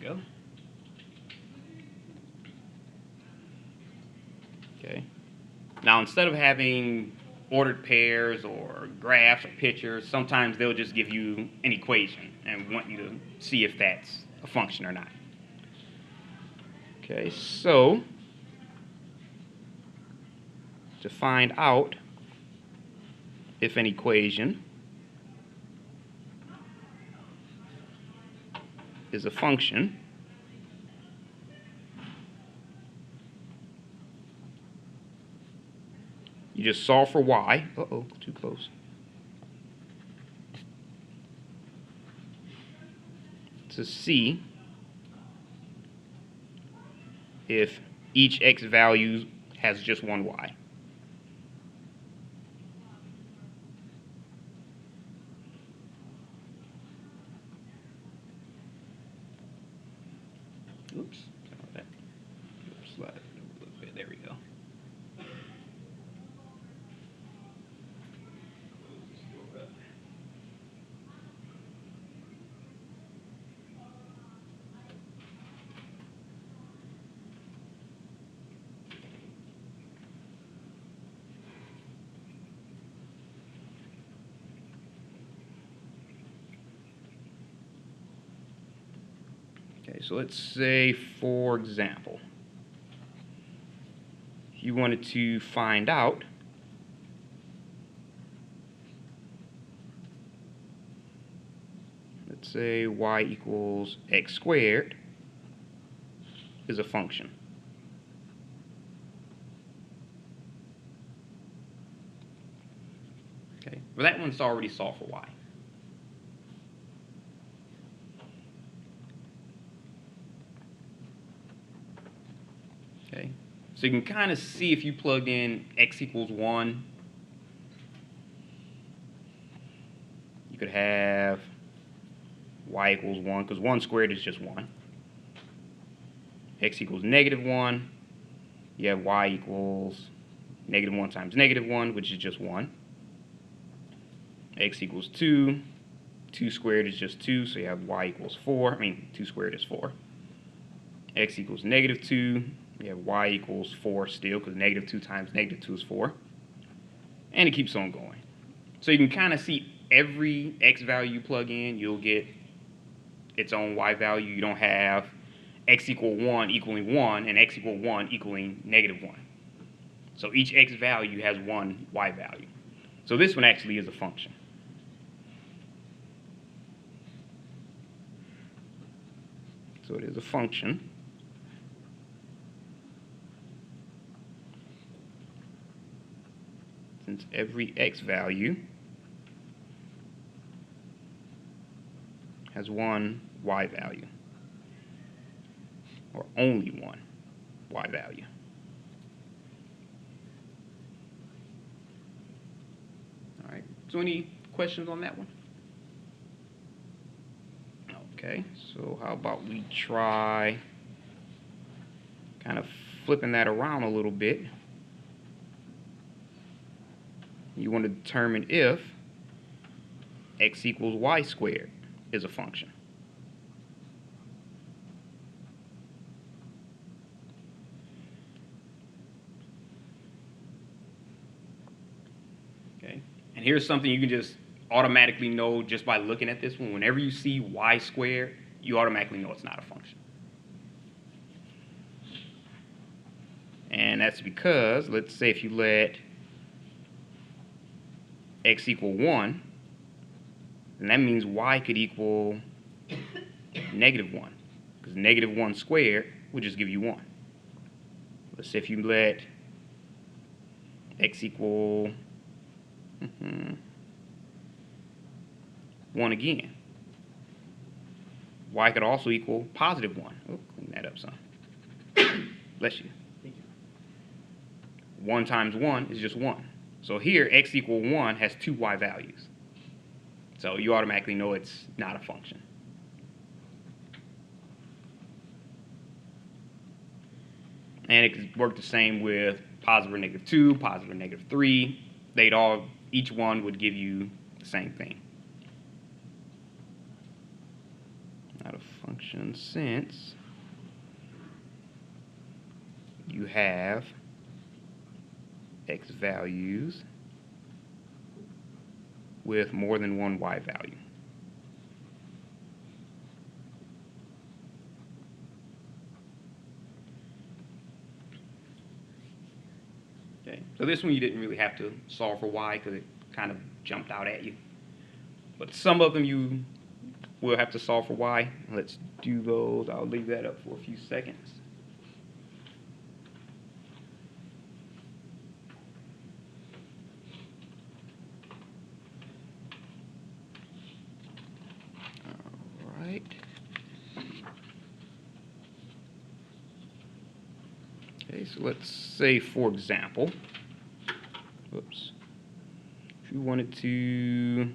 go. Okay. Now, instead of having ordered pairs or graphs or pictures, sometimes they'll just give you an equation and want you to see if that's a function or not. Okay, so to find out if an equation is a function, you just solve for y. Uh-oh, too close. To see if each x value has just one y. Oops. Slide it a little bit. There we go. Okay, so let's say, for example, you wanted to find out let's say y equals x squared is a function. Okay, well, that one's already solved for y. Okay, so you can kind of see if you plug in x equals 1, you could have y equals 1, because 1 squared is just 1. X equals -1, you have y equals -1 times -1, which is just 1. X equals 2, 2 squared is just 2, so you have y equals 4. 2 squared is 4. X equals -2, you have y equals 4 still, because -2 times -2 is 4. And it keeps on going. So you can kind of see every x value you plug in, you'll get its own y value. You don't have x equal 1 equaling 1 and x equal 1 equaling -1. So each x value has one y value. So this one actually is a function. So it is a function. Since every x value has one y value, or only one y value. All right, so any questions on that one? Okay, so how about we try kind of flipping that around a little bit. You want to determine if x equals y squared is a function. Okay, and here's something you can just automatically know just by looking at this one. Whenever you see y squared, you automatically know it's not a function. And that's because, let's say if you let x equal 1, then that means y could equal -1, because -1 squared would just give you 1. Let's say if you let x equal 1 again, y could also equal +1. Oh, clean that up, son. Bless you. 1 times 1 is just 1. So here, x equal 1 has two y values. So you automatically know it's not a function. And it could work the same with positive or -2, positive or -3. Each one would give you the same thing. Not a function. function since you have x values with more than one y value. Okay, so this one you didn't really have to solve for y because it kind of jumped out at you. But some of them you will have to solve for y. Let's do those. I'll leave that up for a few seconds. All right. Okay, so let's say, for example, whoops, if you wanted to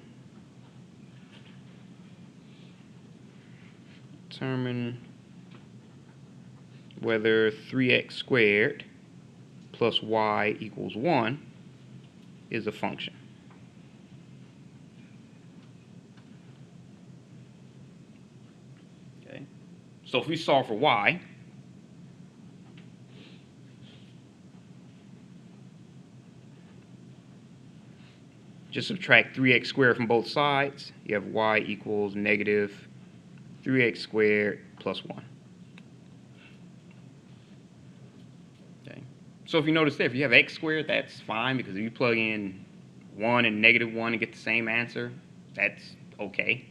determine whether 3x squared plus y equals 1 is a function. Okay, so if we solve for y, just subtract 3x squared from both sides. You have y equals negative 3x squared plus 1. Okay. So if you notice there, if you have x squared, that's fine, because if you plug in 1 and negative 1 and get the same answer, that's okay.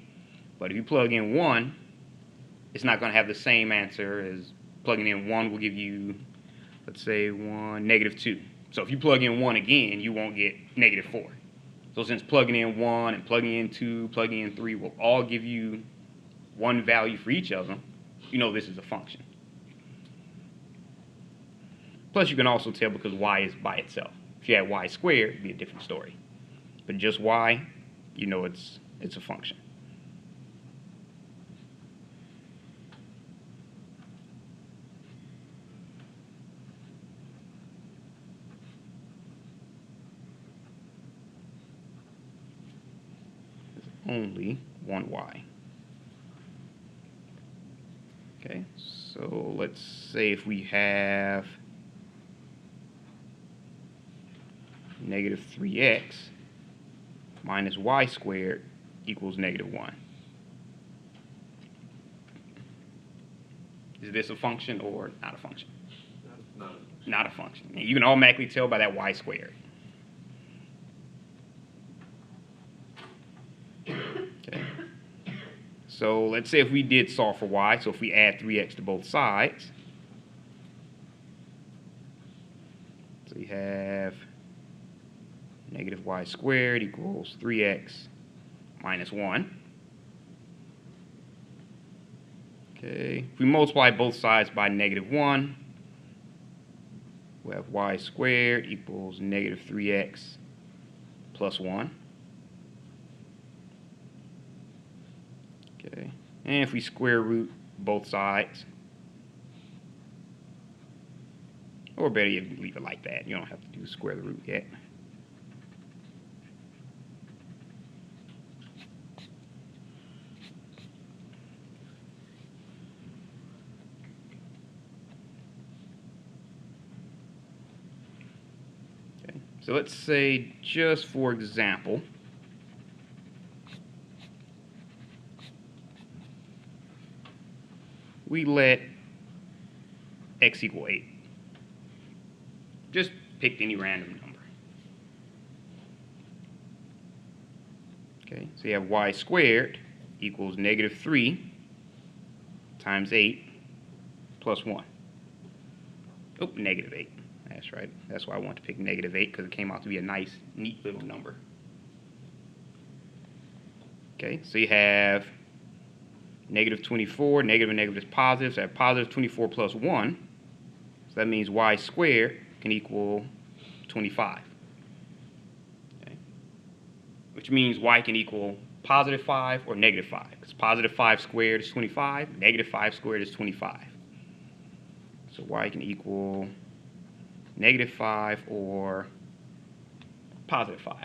But if you plug in 1, it's not going to have the same answer as plugging in 1 will give you, let's say, negative 2. So if you plug in 1 again, you won't get negative 4. So since plugging in 1 and plugging in 2, plugging in 3 will all give you one value for each of them, you know this is a function. Plus you can also tell because y is by itself. If you had y squared, it'd be a different story. But just y, you know it's a function. Only one y. Okay, so let's say if we have negative 3x minus y squared equals negative 1. Is this a function or not a function? Not a function. And you can automatically tell by that y squared. Okay. So let's say if we did solve for y, so if we add 3x to both sides, so we have negative y squared equals 3x minus 1. Okay, if we multiply both sides by negative 1, we have y squared equals negative 3x plus 1. Okay, and if we square root both sides, or better yet, leave it like that. You don't have to do square the root yet. Okay, so let's say, just for example, we let x equal 8. Just pick any random number. Okay, so you have y squared equals negative 3 times 8 plus 1. Oh, negative 8. That's right. That's why I want to pick negative 8, because it came out to be a nice, neat little number. Okay, so you have negative 24, negative and negative is positive, so I have positive 24 plus 1. So that means y squared can equal 25. Okay, which means y can equal positive 5 or negative 5. Because positive 5 squared is 25, negative 5 squared is 25. So y can equal negative 5 or positive 5.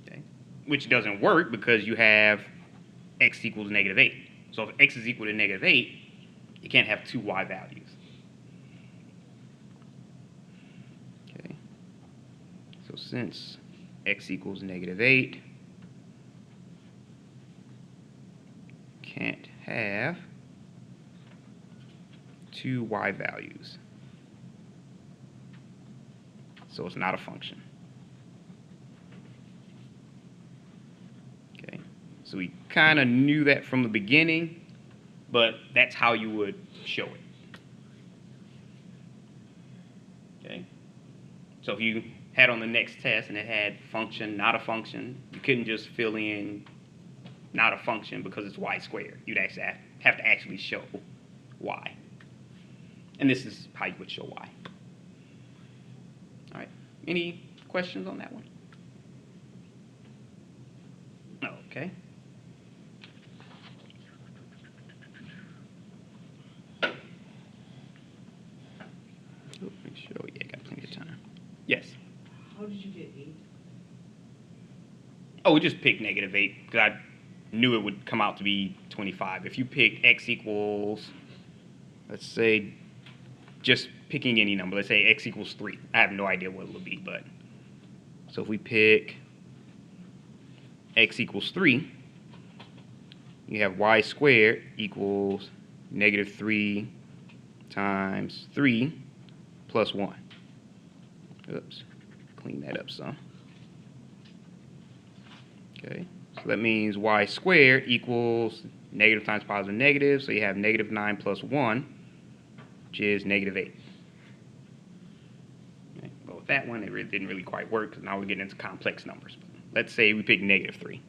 Okay, which doesn't work because you have x equals negative 8. So if x is equal to -8, you can't have two y values. Okay. So since x equals -8, can't have two y values. So it's not a function. Okay. So we kind of knew that from the beginning, but that's how you would show it. Okay. So if you had on the next test and it had function, not a function, you couldn't just fill in not a function because it's y squared. You'd actually have to actually show y. And this is how you would show y. All right. Any questions on that one? Okay. Make sure, yeah, got plenty of time. Yes. How did you get 8? Oh, we just picked -8 because I knew it would come out to be 25. If you pick x equals, let's say, just picking any number, let's say x equals 3. I have no idea what it will be, but so if we pick x equals 3, you have y squared equals -3 times 3 plus 1. Oops, clean that up some. Okay, so that means y squared equals negative times positive negative, so you have -9 plus 1, which is -8. Okay, but with that one, it didn't really quite work because now we're getting into complex numbers. But let's say we pick -3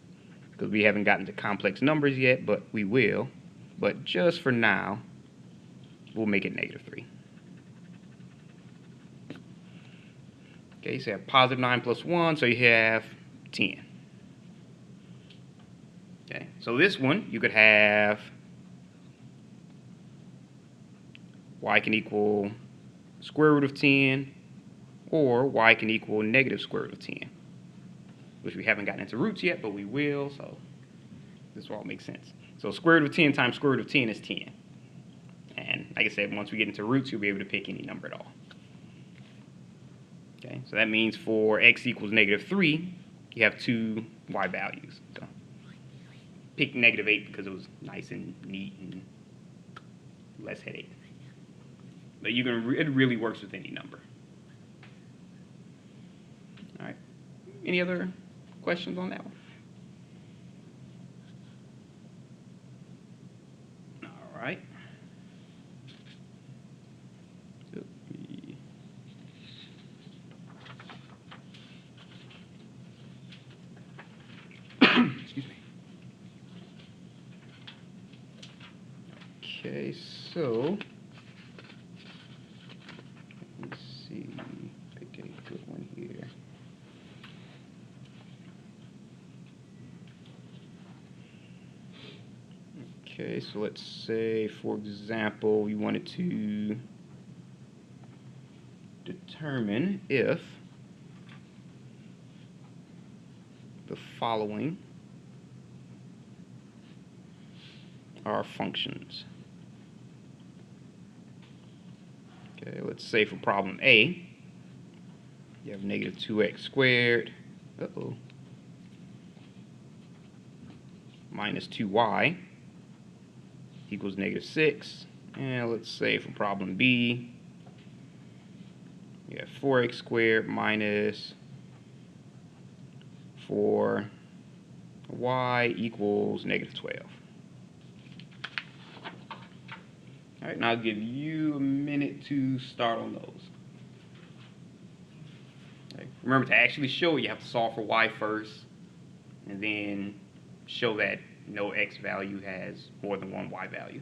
because we haven't gotten to complex numbers yet, but we will. But just for now, we'll make it -3. Okay, so you have positive 9 plus 1, so you have 10. Okay, so this one, you could have y can equal square root of 10, or y can equal negative square root of 10, which we haven't gotten into roots yet, but we will, so this all makes sense. So square root of 10 times square root of 10 is 10. And like I said, once we get into roots, you'll be able to pick any number at all. Okay, so that means for x equals -3, you have two y values. So pick -8 because it was nice and neat and less headache. But you can it really works with any number. All right. Any other questions on that one? All right. Excuse me. Okay, so let's see. Pick a good one here. Okay, so let's say, for example, we wanted to determine if the following are functions. Okay, let's say for problem A, you have -2x squared, minus 2y equals -6. And let's say for problem B, you have 4x squared minus 4y equals -12. All right, now I'll give you a minute to start on those. Okay. Remember, to actually show it, you have to solve for y first, and then show that no x value has more than one y value.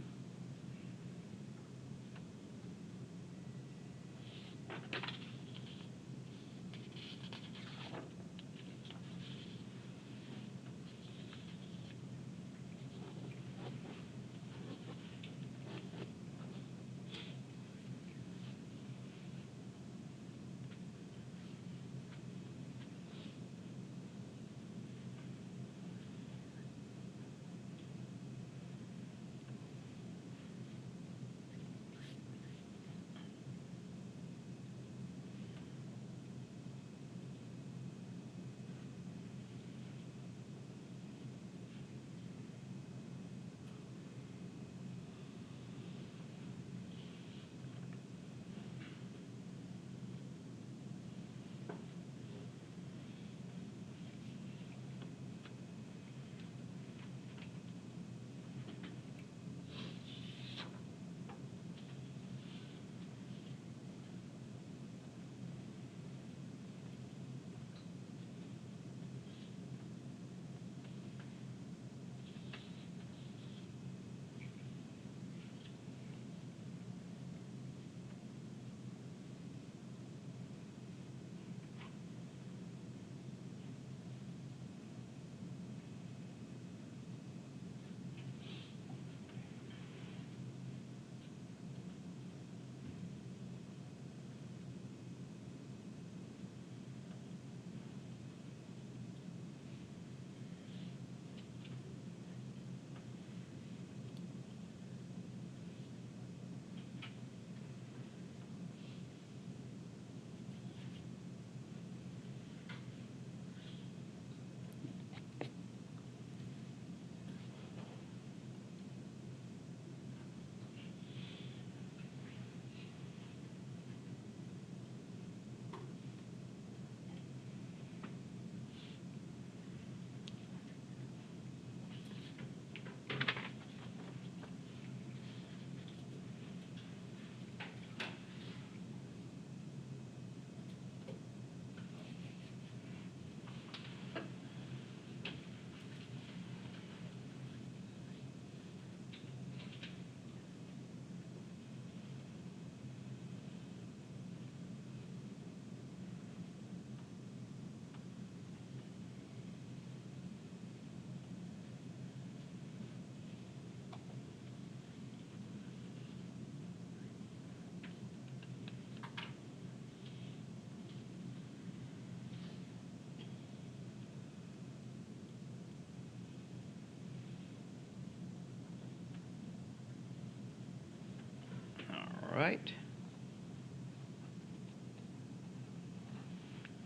right.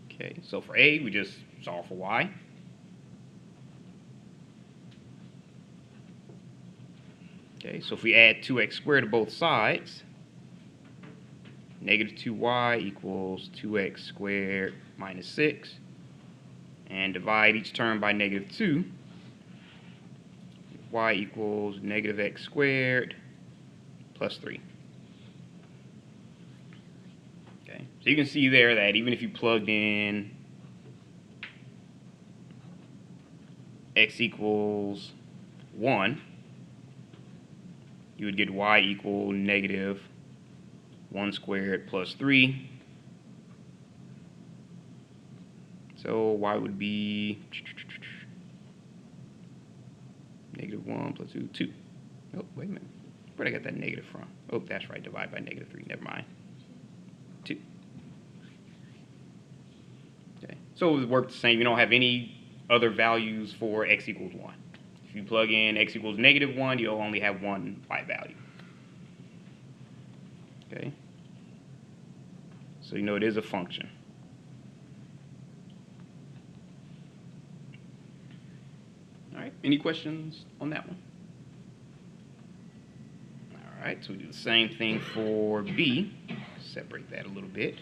Okay, so for a, we just solve for y. Okay, so if we add 2x squared to both sides, negative 2y equals 2x squared minus 6. And divide each term by negative 2, y equals negative x squared plus 3. Okay, so you can see there that even if you plugged in x equals 1, you would get y equal negative 1 squared plus 3. So y would be negative 1 plus 2. Oh, wait a minute. Where'd I get that negative from? Oh, that's right. Divide by negative 3. Never mind. 2. Okay. So it would work the same. You don't have any other values for x equals 1. If you plug in x equals negative 1, you'll only have one y value. Okay. So you know it is a function. All right. Any questions on that one? All right. So we do the same thing for b. Separate that a little bit.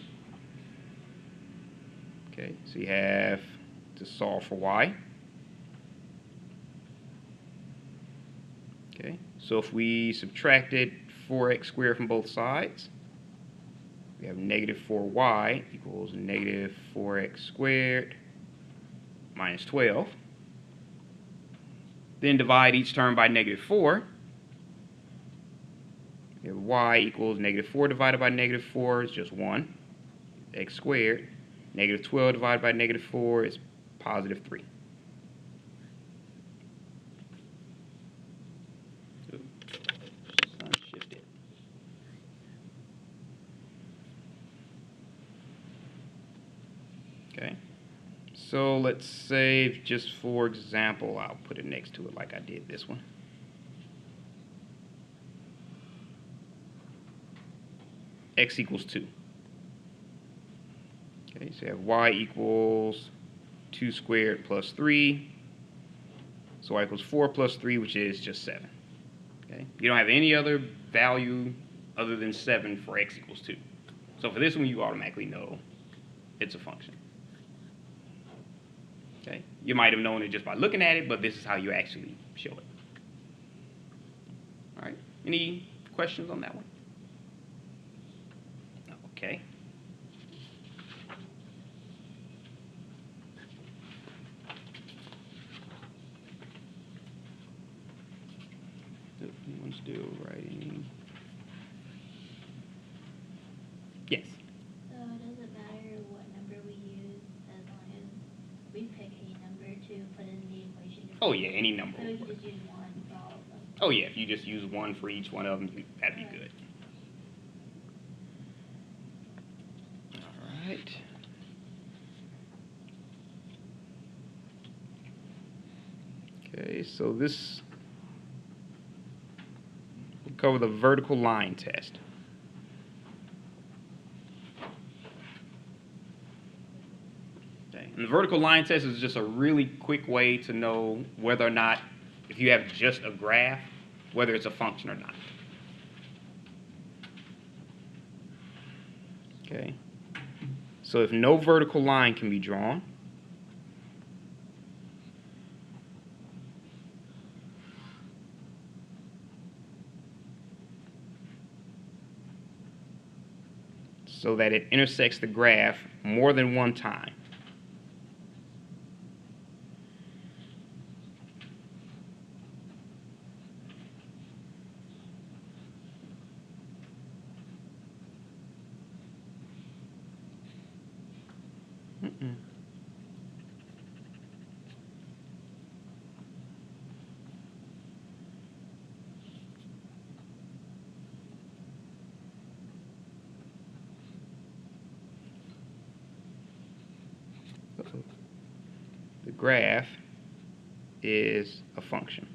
Okay. So you have to solve for y. Okay. So if we subtracted 4x squared from both sides, we have negative 4y equals negative 4x squared minus 12. Then divide each term by negative 4. We have y equals negative 4 divided by negative 4 is just 1. X squared. Negative 12 divided by negative 4 is positive 3. Sun shifted. Okay. So let's say, just for example, I'll put it next to it like I did this one. X equals 2. Okay, so you have y equals 2 squared plus 3. So y equals 4 plus 3, which is just 7. Okay, you don't have any other value other than 7 for x equals 2. So for this one, you automatically know it's a function. Okay, you might have known it just by looking at it, but this is how you actually show it. All right, any questions on that one? Okay. Anyone still writing? Yes. So it doesn't matter what number we use as long as we pick a number to put in the equation. Oh yeah, any number. So we can just use one for all of them. Oh yeah, if you just use 1 for each one of them, that'd be good. All right. Okay, so this will cover the vertical line test. Okay, and the vertical line test is just a really quick way to know whether or not, if you have just a graph, whether it's a function or not. Okay, so if no vertical line can be drawn, so that it intersects the graph more than one time. The graph is a function.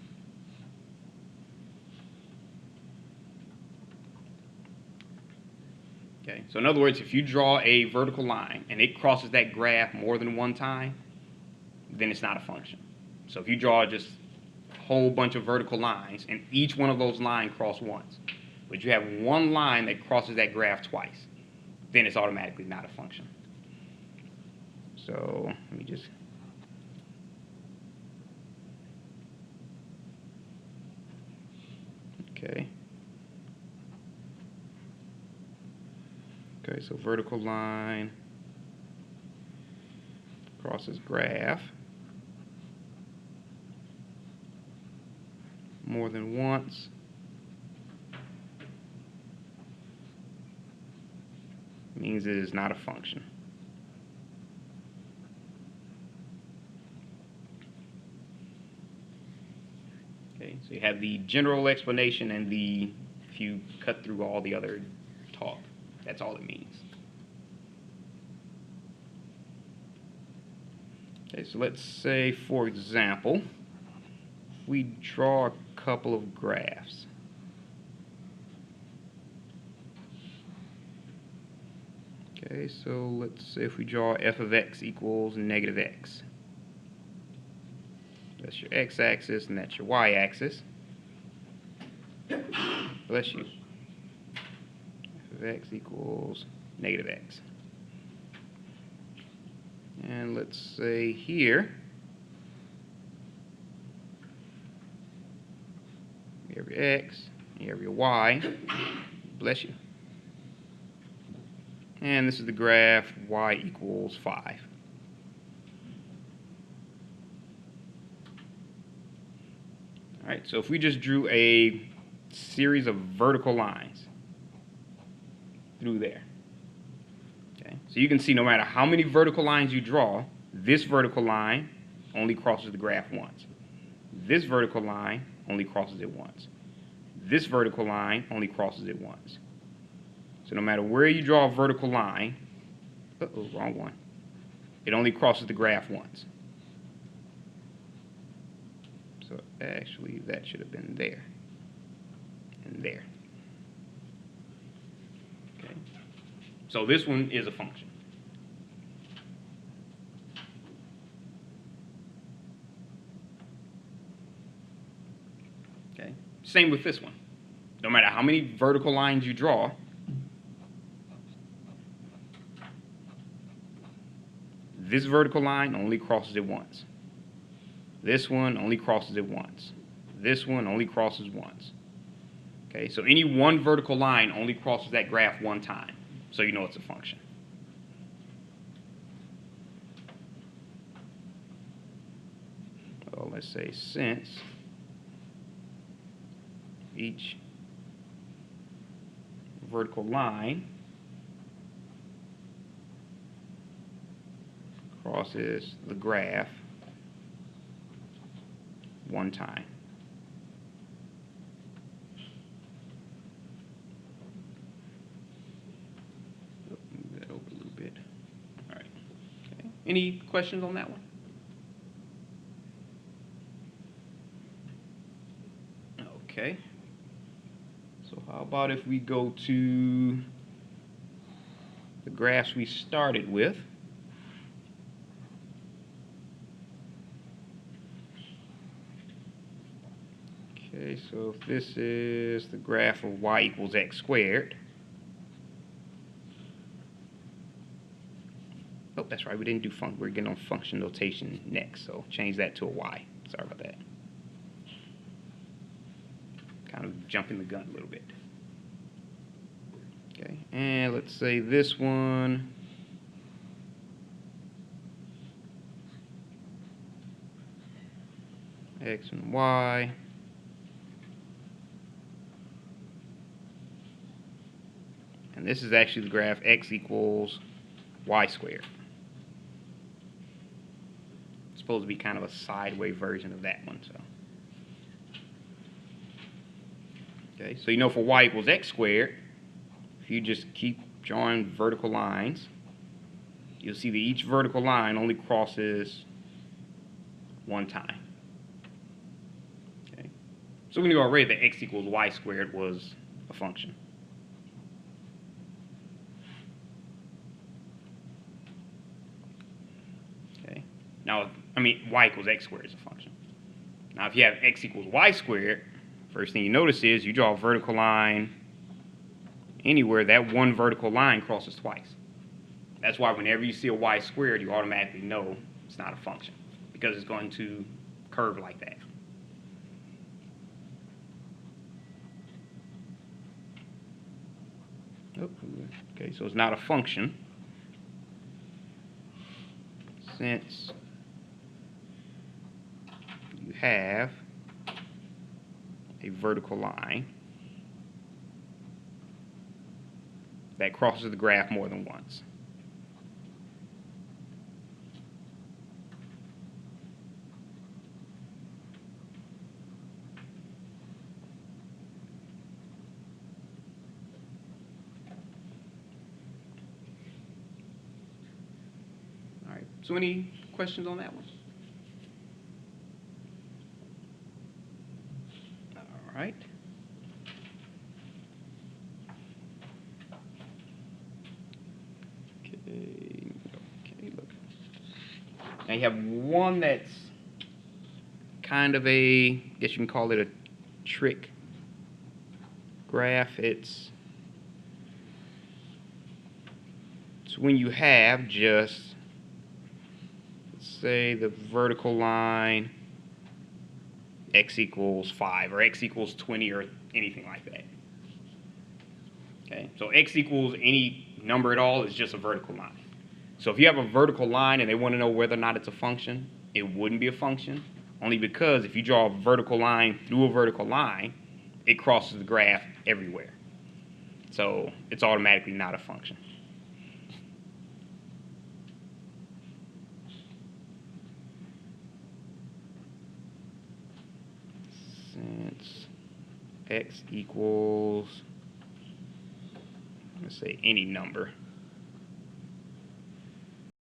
Okay, so in other words, if you draw a vertical line and it crosses that graph more than one time, then it's not a function. So if you draw just a whole bunch of vertical lines and each one of those lines cross once, but you have one line that crosses that graph twice, then it's automatically not a function. So let me just okay. Okay, so vertical line crosses graph more than once. Means it is not a function. Okay, so you have the general explanation and the, if you cut through all the other talk, that's all it means. Okay, so let's say, for example, we draw a couple of graphs. Okay, so let's say if we draw f of x equals negative x. That's your x-axis and that's your y-axis. Bless you. F of x equals negative x. And let's say here, you have your x, you have your y. Bless you. And this is the graph y equals 5. All right, so if we just drew a series of vertical lines through there, okay, so you can see no matter how many vertical lines you draw, this vertical line only crosses the graph once. This vertical line only crosses it once. This vertical line only crosses it once. So no matter where you draw a vertical line, uh-oh, wrong one, it only crosses the graph once. So actually that should have been there and there. Okay. So this one is a function. Okay. Same with this one. No matter how many vertical lines you draw, this vertical line only crosses it once. This one only crosses it once. This one only crosses once. Okay, so any one vertical line only crosses that graph one time. So you know it's a function. Well, let's say since each vertical line crosses the graph one time. Move that over a little bit. All right. Okay. Any questions on that one? Okay. So how about if we go to the graphs we started with? Okay, so if this is the graph of y equals x squared. Oh, that's right, we didn't do function. We're getting on function notation next, so change that to a y. Sorry about that. Kind of jumping the gun a little bit. Okay, and let's say this one. X and y. And this is actually the graph x equals y squared. It's supposed to be kind of a sideways version of that one. So, okay, so you know for y equals x squared, if you just keep drawing vertical lines, you'll see that each vertical line only crosses one time. Okay, so we knew already that x equals y squared was a function. Now, I mean, y equals x squared is a function. Now, if you have x equals y squared, first thing you notice is you draw a vertical line anywhere, that one vertical line crosses twice. That's why whenever you see a y squared, you automatically know it's not a function, because it's going to curve like that. Okay, so it's not a function since you have a vertical line that crosses the graph more than once. All right, so any questions on that one? All right. Okay, look. Now you have one that's kind of a, I guess you can call it a trick graph. It's when you have just, let's say, the vertical line x equals 5 or x equals 20 or anything like that. Okay, so x equals any number at all is just a vertical line. So if you have a vertical line and they want to know whether or not it's a function, it wouldn't be a function, only because if you draw a vertical line through a vertical line, it crosses the graph everywhere. So it's automatically not a function. Since x equals, let's say, any number,